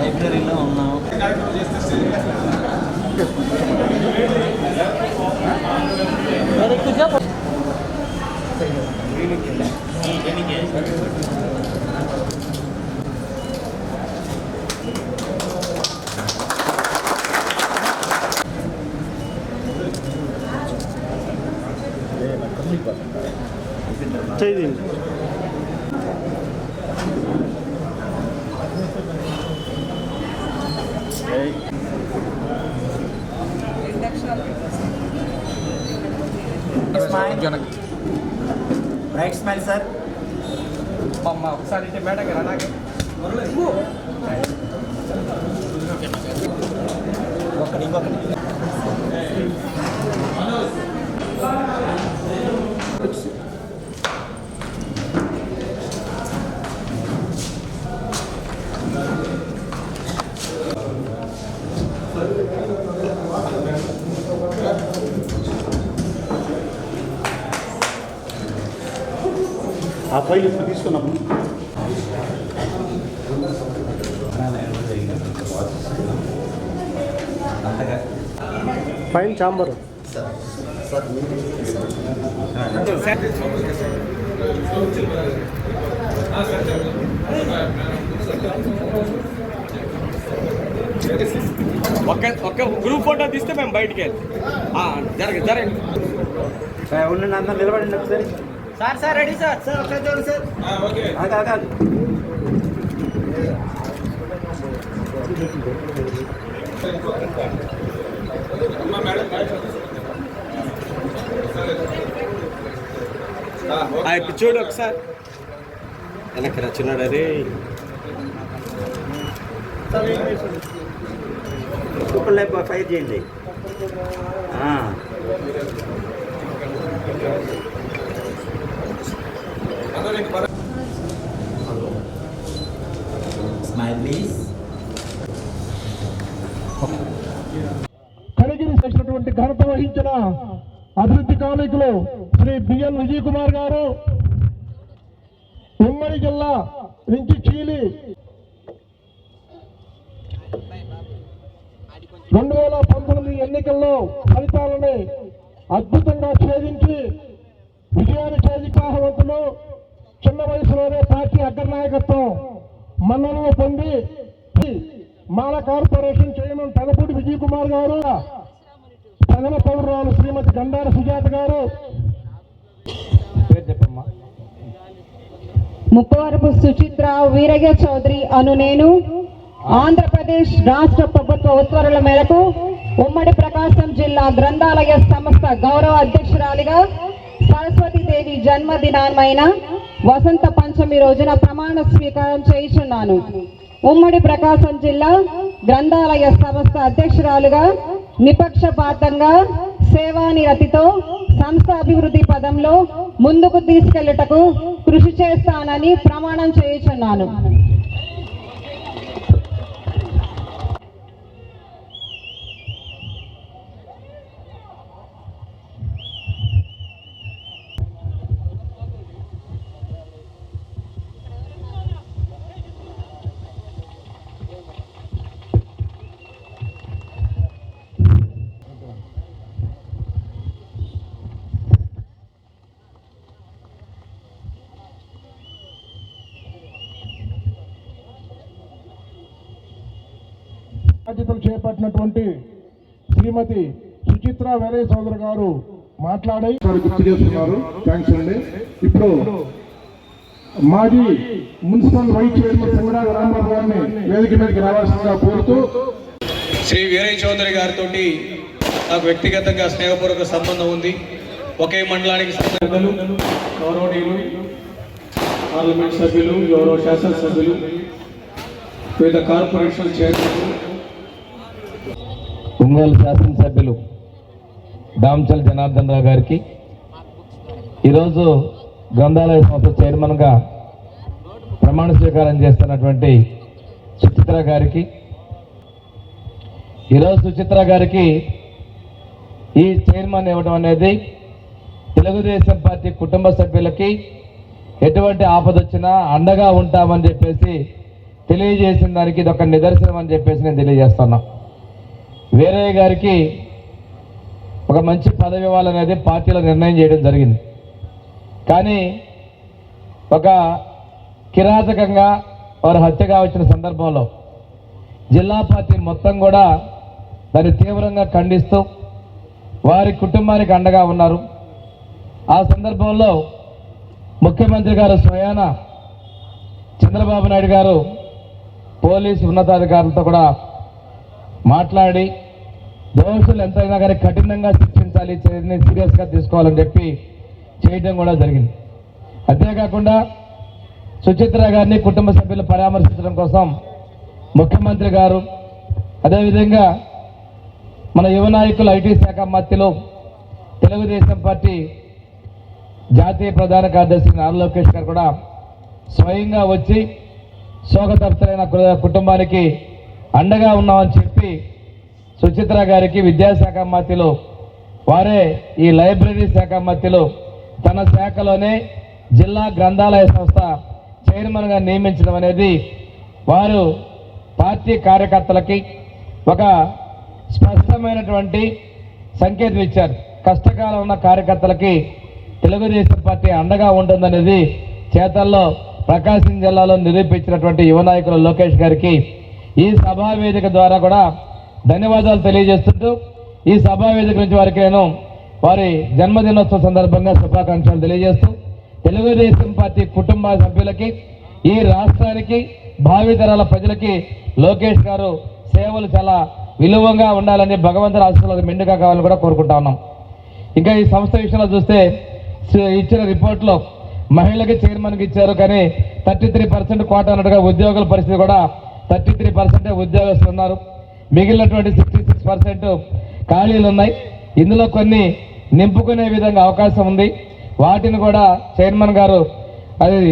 లైబ్రరీలో ఉన్నాం. Right smile sir. ఒకసారి మేడకి అలాగే ఇంకొకటి ఆ ఫైల్ ఇప్పుడు తీసుకున్నాము. ఫైన్ చాంబర్ ఒక్క గ్రూప్ ఫోటో తీస్తే మేము బయటికి వెళ్ళి జరగండి ఉండండి, అందరూ నిలబడండి ఒకసారి. Sir sir ready sir sir ఒకసారి చూడండి సార్. ఆగాదు చూడు ఒకసారి వెనక్కి రచున్నాడు. అదే కుక్కలు ఫైర్ చేయండి. Smile please. కడిగిరి చేసినటువంటి ఘనత వహించిన అభివృద్ధి కాలనీకులు శ్రీ బిఎన్ విజయ్ కుమార్ గారు ఉమ్మడి జిల్లా నుంచి చీలి 2019 ఎన్నికల్లో ఫలితాలని అద్భుతంగా ఛేదించి విజయాన్ని చేజికాహవంతులు చిన్న వయసులోనే పార్టీ అగ్రనాయకత్వం మన్ననలు పొంది మాల కార్పొరేషన్ చైర్మన్ పెదపూడి విజయ్ కుమార్ గారు, ప్రథమ పౌరురాలు శ్రీమతి గండార సుజాత గారు, ముప్పవరపు సుచిత్ర వీరయ్య చౌదరి అను నేను ఆంధ్రప్రదేశ్ రాష్ట్ర ప్రభుత్వ ఉత్తర్వుల మేరకు ఉమ్మడి ప్రకాశం జిల్లా గ్రంథాలయ సంస్థ గౌరవ అధ్యక్షురాలిగా సరస్వతీదేవి జన్మదినమైన వసంత పంచమి రోజున ప్రమాణ స్వీకారం చేయుచున్నాను. ఉమ్మడి ప్రకాశం జిల్లా గ్రంథాలయ సంస్థ అధ్యక్షురాలుగా నిపక్షపాతంగా సేవానిరతితో సంస్థ అభివృద్ధి పదంలో ముందుకు తీసుకెళ్లుటకు కృషి చేస్తానని ప్రమాణం చేయుచున్నాను. బాధ్యతలు చేపట్టినటువంటి శ్రీమతి సుచిత్ర వీరయ్య చౌదరి గారు మాట్లాడి గుర్తు చేస్తున్నారు. థ్యాంక్స్ అండి. ఇప్పుడు మాజీ మున్సిపల్ వైస్ చైర్మన్ సంగరాజ రాంబాబు గారిని వేదిక మీదకి రావాల్సిందిగా కోరుతూ, శ్రీ వీరయ్య చౌదరి గారితో నాకు వ్యక్తిగతంగా స్నేహపూర్వక సంబంధం ఉంది. ఒకే మండలానికి సంబంధాలు, గౌరవనీయులు పార్లమెంట్ సభ్యులు, గౌరవ శాసనసభ్యులు, వివిధ కార్పొరేషన్ చైర్మన్లు, ఒంగోలు శాసనసభ్యులు దామచల్ జనార్దన్ రావు గారికి, ఈరోజు గ్రంథాలయ సంస్థ చైర్మన్గా ప్రమాణ స్వీకారం చేస్తున్నటువంటి సుచిత్ర గారికి, ఈరోజు సుచిత్ర గారికి ఈ చైర్మన్ ఇవ్వడం అనేది తెలుగుదేశం పార్టీ కుటుంబ సభ్యులకి ఎటువంటి ఆపదొచ్చినా అండగా ఉంటామని చెప్పేసి తెలియజేసిన దానికి ఇది ఒక నిదర్శనం అని చెప్పేసి నేను తెలియజేస్తున్నా. వీరయ్య గారికి ఒక మంచి పదవి ఇవ్వాలనేది పార్టీలో నిర్ణయం చేయడం జరిగింది. కానీ ఒక కిరాతకంగా వారు హత్యగా వచ్చిన సందర్భంలో జిల్లా పార్టీ మొత్తం కూడా దాన్ని తీవ్రంగా ఖండిస్తూ వారి కుటుంబానికి అండగా ఉన్నారు. ఆ సందర్భంలో ముఖ్యమంత్రి గారు స్వయాన చంద్రబాబు నాయుడు గారు పోలీసు ఉన్నతాధికారులతో కూడా మాట్లాడి దోషులు ఎంతైనా కానీ కఠినంగా శిక్షించాలి, సీరియస్గా తీసుకోవాలని చెప్పి చేయడం కూడా జరిగింది. అంతేకాకుండా సుచిత్ర గారిని కుటుంబ సభ్యులు పరామర్శించడం కోసం ముఖ్యమంత్రి గారు, అదేవిధంగా మన యువ నాయకులు ఐటీ శాఖ మంత్రులు తెలుగుదేశం పార్టీ జాతీయ ప్రధాన కార్యదర్శి నారా లోకేష్ గారు కూడా స్వయంగా వచ్చి శోకతప్తులైన కుటుంబానికి అండగా ఉన్నామని చెప్పి సుచిత్ర గారికి విద్యాశాఖ మంత్రులు వారే ఈ లైబ్రరీ శాఖ మంత్రులు తన శాఖలోనే జిల్లా గ్రంథాలయ సంస్థ చైర్మన్గా నియమించడం అనేది వారు పార్టీ కార్యకర్తలకి ఒక స్పష్టమైనటువంటి సంకేతం ఇచ్చారు. కష్టకాలం ఉన్న కార్యకర్తలకి తెలుగుదేశం పార్టీ అండగా ఉంటుందనేది చేతల్లో ప్రకాశం జిల్లాలో నిరూపించినటువంటి యువ నాయకులు లోకేష్ గారికి ఈ సభా వేదిక ద్వారా కూడా ధన్యవాదాలు తెలియజేస్తుంటూ ఈ సభా వేదిక నుంచి వారికి నేను వారి జన్మదినోత్సవ సందర్భంగా శుభాకాంక్షలు తెలియజేస్తూ తెలుగుదేశం పార్టీ కుటుంబ సభ్యులకి ఈ రాష్ట్రానికి భావితరాల ప్రజలకి లోకేష్ గారు సేవలు చాలా విలువంగా ఉండాలని భగవంతుని ఆశీస్సులు మెండుగా కావాలని కూడా కోరుకుంటా ఉన్నాం. ఇంకా ఈ సంస్థ విషయంలో చూస్తే ఇచ్చిన రిపోర్ట్లో మహిళకి చైర్మన్కి ఇచ్చారు, కానీ 33% కోట అన్నట్టుగా ఉద్యోగుల పరిస్థితి కూడా 33% ఉద్యోగస్తులు ఉన్నారు. మిగిలినటువంటి 66% ఖాళీలు ఉన్నాయి. ఇందులో కొన్ని నింపుకునే విధంగా అవకాశం ఉంది. వాటిని కూడా చైర్మన్ గారు అది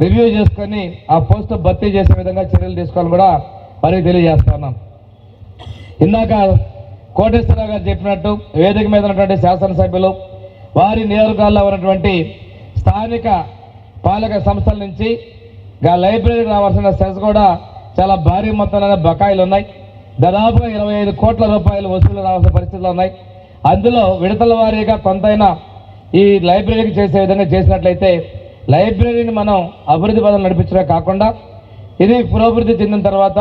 రివ్యూ చేసుకొని ఆ పోస్టు భర్తీ చేసే విధంగా చర్యలు తీసుకోవాలని కూడా వారికి తెలియజేస్తున్నాం. ఇందాక కోటేశ్వరరావు గారు చెప్పినట్టు వేదిక మీద ఉన్నటువంటి శాసనసభ్యులు వారి నియోజకవర్గాల్లో ఉన్నటువంటి స్థానిక పాలక సంస్థల నుంచి లైబ్రరీకి రావాల్సిన సెస్ కూడా చాలా భారీ మొత్తంలో బకాయిలు ఉన్నాయి. దాదాపుగా 25 కోట్ల రూపాయలు వసూలు రావాల్సిన పరిస్థితులు ఉన్నాయి. అందులో విడతల వారీగా కొంతైనా ఈ లైబ్రరీకి చేసే విధంగా చేసినట్లయితే లైబ్రరీని మనం అభివృద్ధి పదం నడిపించడమే కాకుండా ఇది పురోభివృద్ధి చెందిన తర్వాత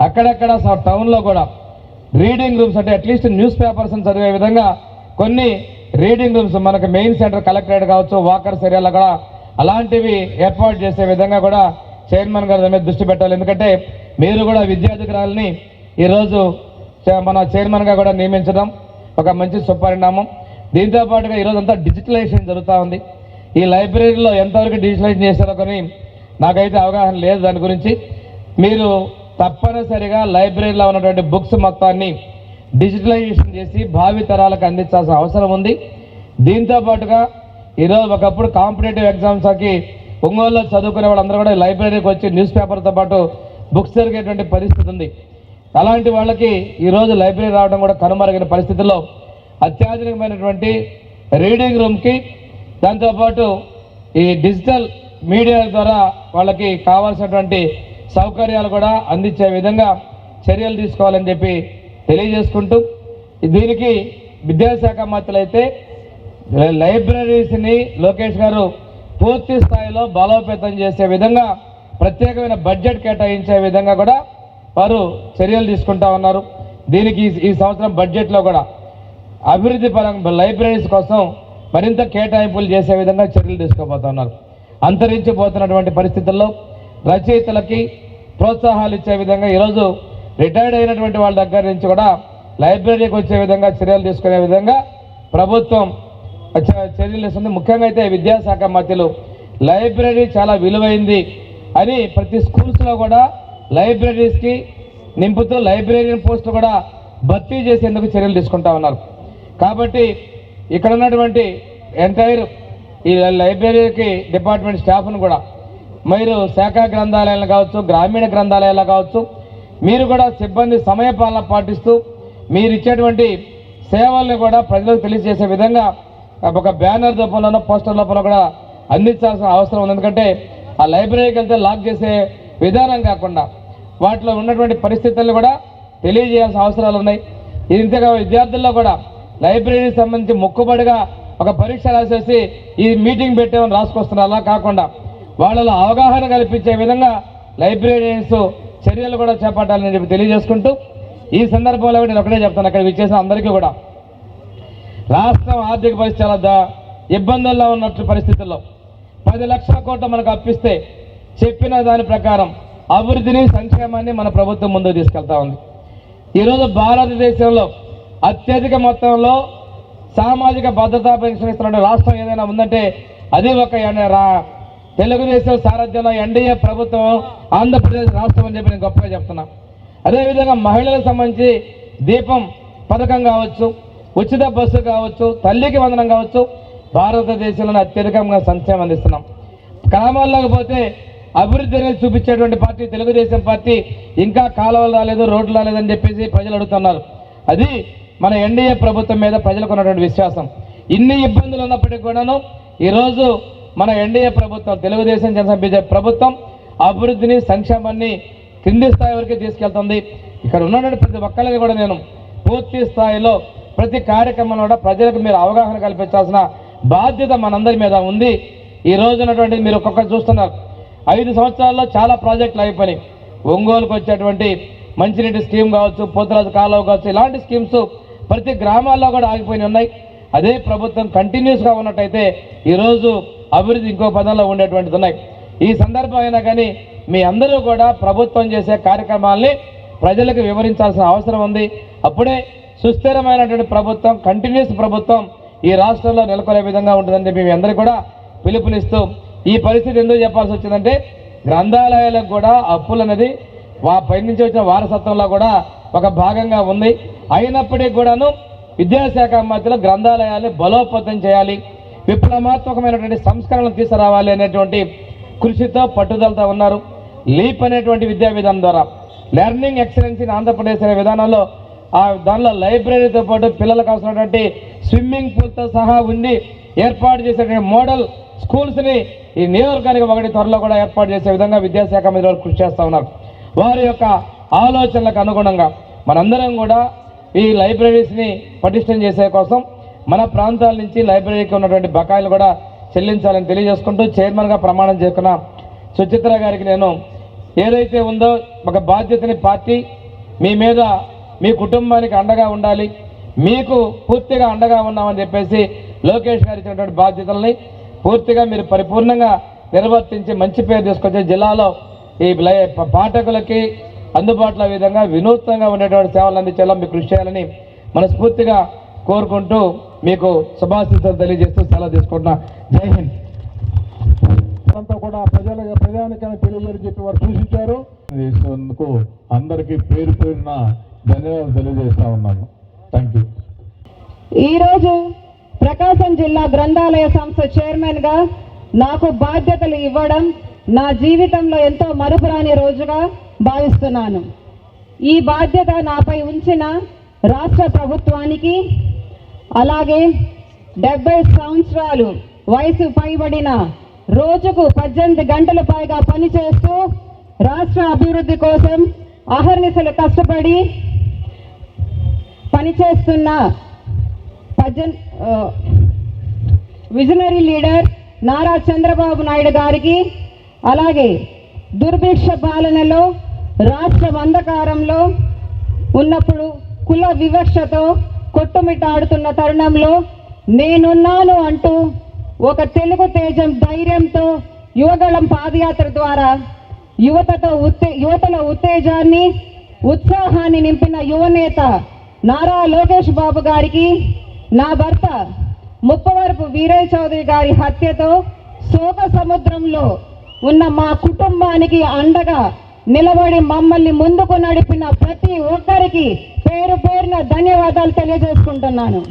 అక్కడక్కడ టౌన్లో కూడా రీడింగ్ రూమ్స్, అంటే అట్లీస్ట్ న్యూస్ పేపర్స్ చదివే విధంగా కొన్ని రీడింగ్ రూమ్స్ మనకు మెయిన్ సెంటర్ కలెక్టరేట్ కావచ్చు, వాకర్స్ ఏరియాలో కూడా అలాంటివి ఏర్పాటు చేసే విధంగా కూడా చైర్మన్ గారి మీద దృష్టి పెట్టాలి. ఎందుకంటే మీరు కూడా విద్యాధికారులని ఈరోజు మన చైర్మన్గా కూడా నియమించడం ఒక మంచి సుపరిణామం. దీంతో పాటుగా ఈరోజంతా డిజిటలైజేషన్ జరుగుతూ ఉంది. ఈ లైబ్రరీలో ఎంతవరకు డిజిటలైజేషన్ చేస్తారో కానీ నాకైతే అవగాహన లేదు దాని గురించి. మీరు తప్పనిసరిగా లైబ్రరీలో ఉన్నటువంటి బుక్స్ మొత్తాన్ని డిజిటలైజేషన్ చేసి భావి తరాలకు అందించాల్సిన అవసరం ఉంది. దీంతో పాటుగా ఈరోజు ఒకప్పుడు కాంపిటేటివ్ ఎగ్జామ్స్కి ఒంగోలులో చదువుకునే వాళ్ళందరూ కూడా లైబ్రరీకి వచ్చి న్యూస్ పేపర్తో పాటు బుక్స్ జరిగేటువంటి పరిస్థితి ఉంది. అలాంటి వాళ్ళకి ఈరోజు లైబ్రరీ రావడం కూడా కనుమరుగైన పరిస్థితుల్లో అత్యాధునికమైనటువంటి రీడింగ్ రూమ్కి దాంతోపాటు ఈ డిజిటల్ మీడియా ద్వారా వాళ్ళకి కావాల్సినటువంటి సౌకర్యాలు కూడా అందించే విధంగా చర్యలు తీసుకోవాలని చెప్పి తెలియజేసుకుంటూ దీనికి విద్యాశాఖ మంత్రులైతే లైబ్రరీస్ని లోకేష్ గారు పూర్తి స్థాయిలో బలోపేతం చేసే విధంగా ప్రత్యేకమైన బడ్జెట్ కేటాయించే విధంగా కూడా వారు చర్యలు తీసుకుంటా ఉన్నారు. దీనికి ఈ సంవత్సరం బడ్జెట్లో కూడా అభివృద్ధి పరంగా లైబ్రరీస్ కోసం మరింత కేటాయింపులు చేసే విధంగా చర్యలు తీసుకోబోతున్నారు. అంతరించిపోతున్నటువంటి పరిస్థితుల్లో రచయితలకి ప్రోత్సాహాలు ఇచ్చే విధంగా ఈరోజు రిటైర్డ్ అయినటువంటి వాళ్ళ దగ్గర నుంచి కూడా లైబ్రరీకి వచ్చే విధంగా చర్యలు తీసుకునే విధంగా ప్రభుత్వం చర్యలు ఇస్తుంది. ముఖ్యంగా అయితే విద్యాశాఖ మంత్రులు లైబ్రరీ చాలా విలువైంది అని ప్రతి స్కూల్స్లో కూడా లైబ్రరీస్కి నింపుతూ లైబ్రరీ పోస్టులు కూడా భర్తీ చేసేందుకు చర్యలు తీసుకుంటా ఉన్నారు. కాబట్టి ఇక్కడ ఉన్నటువంటి ఎంటైర్ ఈ లైబ్రరీకి డిపార్ట్మెంట్ స్టాఫ్ను కూడా మీరు శాఖా గ్రంథాలయాలు కావచ్చు, గ్రామీణ గ్రంథాలయాలు కావచ్చు, మీరు కూడా సిబ్బంది సమయపాలన పాటిస్తూ మీరు ఇచ్చేటువంటి సేవల్ని కూడా ప్రజలకు తెలియజేసే విధంగా ఒక బ్యానర్ రూపంలోనో పోస్టర్ రూపంలో కూడా అందించాల్సిన అవసరం ఉంది. ఎందుకంటే ఆ లైబ్రరీకి వెళ్తే లాక్ చేసే విధానం కాకుండా వాటిలో ఉన్నటువంటి పరిస్థితులను కూడా తెలియజేయాల్సిన అవసరాలు ఉన్నాయి. ఇంతగా విద్యార్థుల్లో కూడా లైబ్రరీకి సంబంధించి మొక్కుబడిగా ఒక పరీక్ష రాసేసి ఈ మీటింగ్ పెట్టామని రాసుకొస్తున్నారు. అలా కాకుండా వాళ్ళలో అవగాహన కల్పించే విధంగా లైబ్రరీస్ చర్యలు కూడా చేపట్టాలని చెప్పి తెలియజేసుకుంటూ ఈ సందర్భంలో నేను ఒకటే చెప్తాను, అక్కడ విచ్చేసిన అందరికీ కూడా రాష్ట్రం ఆర్థిక పరిస్థితి చాలా ఇబ్బందుల్లో ఉన్నట్టు పరిస్థితుల్లో 10 లక్షల కోట్లు మనకు అప్పిస్తే చెప్పిన దాని ప్రకారం అభివృద్ధిని సంక్షేమాన్ని మన ప్రభుత్వం ముందుకు తీసుకెళ్తా ఉంది. ఈరోజు భారతదేశంలో అత్యధిక మొత్తంలో సామాజిక భద్రతా పెన్షన్ ఇస్తున్న రాష్ట్రం ఏదైనా ఉందంటే అది ఒక తెలుగుదేశం సారథ్యంలో ఎన్డీఏ ప్రభుత్వం ఆంధ్రప్రదేశ్ రాష్ట్రం అని చెప్పి నేను గొప్పగా చెప్తున్నా. అదేవిధంగా మహిళలకు సంబంధించి దీపం పథకం కావచ్చు, ఉచిత బస్సు కావచ్చు, తల్లికి వందనం కావచ్చు, భారతదేశంలోనే అత్యధికంగా సంక్షేమం అందిస్తున్నాం. గ్రామాల్లోకి పోతే అభివృద్ధి అనేది చూపించేటువంటి పార్టీ తెలుగుదేశం పార్టీ. ఇంకా కాలువలు రాలేదు, రోడ్లు రాలేదని చెప్పేసి ప్రజలు అడుగుతున్నారు. అది మన ఎన్డీఏ ప్రభుత్వం మీద ప్రజలకు ఉన్నటువంటి విశ్వాసం. ఇన్ని ఇబ్బందులు ఉన్నప్పటికీ కూడాను ఈరోజు మన ఎన్డీఏ ప్రభుత్వం తెలుగుదేశం జనసేన బీజేపీ ప్రభుత్వం అభివృద్ధిని సంక్షేమాన్ని కింది స్థాయి వరకు తీసుకెళ్తుంది. ఇక్కడ ఉన్నటువంటి ప్రతి ఒక్కరికి కూడా నేను పూర్తి స్థాయిలో ప్రతి కార్యక్రమంలో కూడా ప్రజలకు మీరు అవగాహన కల్పించాల్సిన బాధ్యత మనందరి మీద ఉంది. ఈ రోజు ఉన్నటువంటి మీరు ఒక్కొక్కరు చూస్తున్నారు, 5 సంవత్సరాల్లో చాలా ప్రాజెక్టులు అయిపోయినాయి. ఒంగోలుకు వచ్చేటువంటి మంచినీటి స్కీమ్ కావచ్చు, పోతురాజు కాలువ కావచ్చు, ఇలాంటి స్కీమ్స్ ప్రతి గ్రామాల్లో కూడా ఆగిపోయి ఉన్నాయి. అదే ప్రభుత్వం కంటిన్యూస్గా ఉన్నట్టయితే ఈరోజు అభివృద్ధి ఇంకో పదంలో ఉండేటువంటిది ఉన్నాయి. ఈ సందర్భం అయినా కానీ మీ అందరూ కూడా ప్రభుత్వం చేసే కార్యక్రమాల్ని ప్రజలకు వివరించాల్సిన అవసరం ఉంది. అప్పుడే సుస్థిరమైనటువంటి ప్రభుత్వం, కంటిన్యూస్ ప్రభుత్వం ఈ రాష్ట్రంలో నెలకొనే విధంగా ఉంటుందని చెప్పి మీ అందరికీ కూడా పిలుపునిస్తూ, ఈ పరిస్థితి ఎందుకు చెప్పాల్సి వచ్చిందంటే గ్రంథాలయాలకు కూడా అప్పులు అనేది పైనుంచి వచ్చిన వారసత్వంలో కూడా ఒక భాగంగా ఉంది. అయినప్పటికీ కూడాను విద్యాశాఖ మధ్యలో గ్రంథాలయాల్ని బలోపేతం చేయాలి, విప్లవాత్మకమైనటువంటి సంస్కరణలు తీసుకురావాలి అనేటువంటి కృషితో పట్టుదలతో ఉన్నారు. లీప్ అనేటువంటి విద్యా విధానం ద్వారా లెర్నింగ్ ఎక్సలెన్స్ ఇన్ ఆంధ్రప్రదేశ్ అనే విధానంలో దానిలో లైబ్రరీతో పాటు పిల్లలకు అవసరమైనటువంటి స్విమ్మింగ్ పూల్తో సహా ఉండి ఏర్పాటు చేసేటువంటి మోడల్ స్కూల్స్ని ఈ నియోజకవర్గానికి ఒకటి త్వరలో కూడా ఏర్పాటు చేసే విధంగా విద్యాశాఖ మీద కృషి చేస్తూ ఉన్నారు. వారి యొక్క ఆలోచనలకు అనుగుణంగా మనందరం కూడా ఈ లైబ్రరీస్ని పటిష్టం చేసే కోసం మన ప్రాంతాల నుంచి లైబ్రరీకి ఉన్నటువంటి బకాయిలు కూడా చెల్లించాలని తెలియజేసుకుంటూ చైర్మన్గా ప్రమాణం చేసుకున్న సుచిత్ర గారికి నేను ఏదైతే ఉందో ఒక బాధ్యతని పార్టీ మీ మీద మీ కుటుంబానికి అండగా ఉండాలి, మీకు పూర్తిగా అండగా ఉన్నామని చెప్పేసి లోకేష్ గారు ఇచ్చినటువంటి బాధ్యతల్ని పూర్తిగా మీరు పరిపూర్ణంగా నిర్వర్తించి మంచి పేరు తీసుకొచ్చే జిల్లాలో ఈ పాఠకులకి అందుబాటులో విధంగా వినూత్నంగా ఉండేటువంటి సేవలు అందించేలా మీకు కృషి చేయాలని మనస్ఫూర్తిగా కోరుకుంటూ మీకు శుభాశీస్సులు తెలియజేస్తూ సెలవు తీసుకుంటున్నా. జై హింద్. అంతా కూడా ప్రజానికాన్ని తెలియజేయని చెప్పి వారు సూచించారు. చేసినందుకు అందరికీ పేరు పేరున ధన్యవాదాలు తెలియజేస్తా ఉన్నాను. Thank you. ఈరోజు ప్రకాశం జిల్లా గ్రంథాలయ సంస్థ చైర్మన్గా నాకు బాధ్యతలు ఇవ్వడం నా జీవితంలో ఎంతో మరుపురాని రోజుగా భావిస్తున్నాను. ఈ బాధ్యత నాపై ఉంచిన రాష్ట్ర ప్రభుత్వానికి, అలాగే 70 సంవత్సరాలు వయసు పైబడిన రోజుకు 18 గంటల పైగా పనిచేస్తూ రాష్ట్ర అభివృద్ధి కోసం అహర్నిశలు కష్టపడి పనిచేస్తున్న విజనరీ లీడర్ నారా చంద్రబాబు నాయుడు గారికి, అలాగే దుర్భిక్ష పాలనలో రాష్ట్రం అంధకారంలో ఉన్నప్పుడు కుల వివక్షతో కొట్టుమిట్టాడుతున్న తరుణంలో నేనున్నాను అంటూ ఒక తెలుగు తేజం ధైర్యంతో యువగళం పాదయాత్ర ద్వారా యువతలో ఉత్తేజాన్ని, ఉత్సాహాన్ని నింపిన యువనేత నారా లోకేష్ బాబు గారికి, నా భర్త ముప్పవరపు వీరయ్య చౌదరి గారి హత్యతో శోక సముద్రంలో ఉన్న మా కుటుంబానికి అండగా నిలబడి మమ్మల్ని ముందుకు నడిపిన ప్రతి ఒక్కరికి పేరు పేరున ధన్యవాదాలు తెలియజేసుకుంటున్నాను.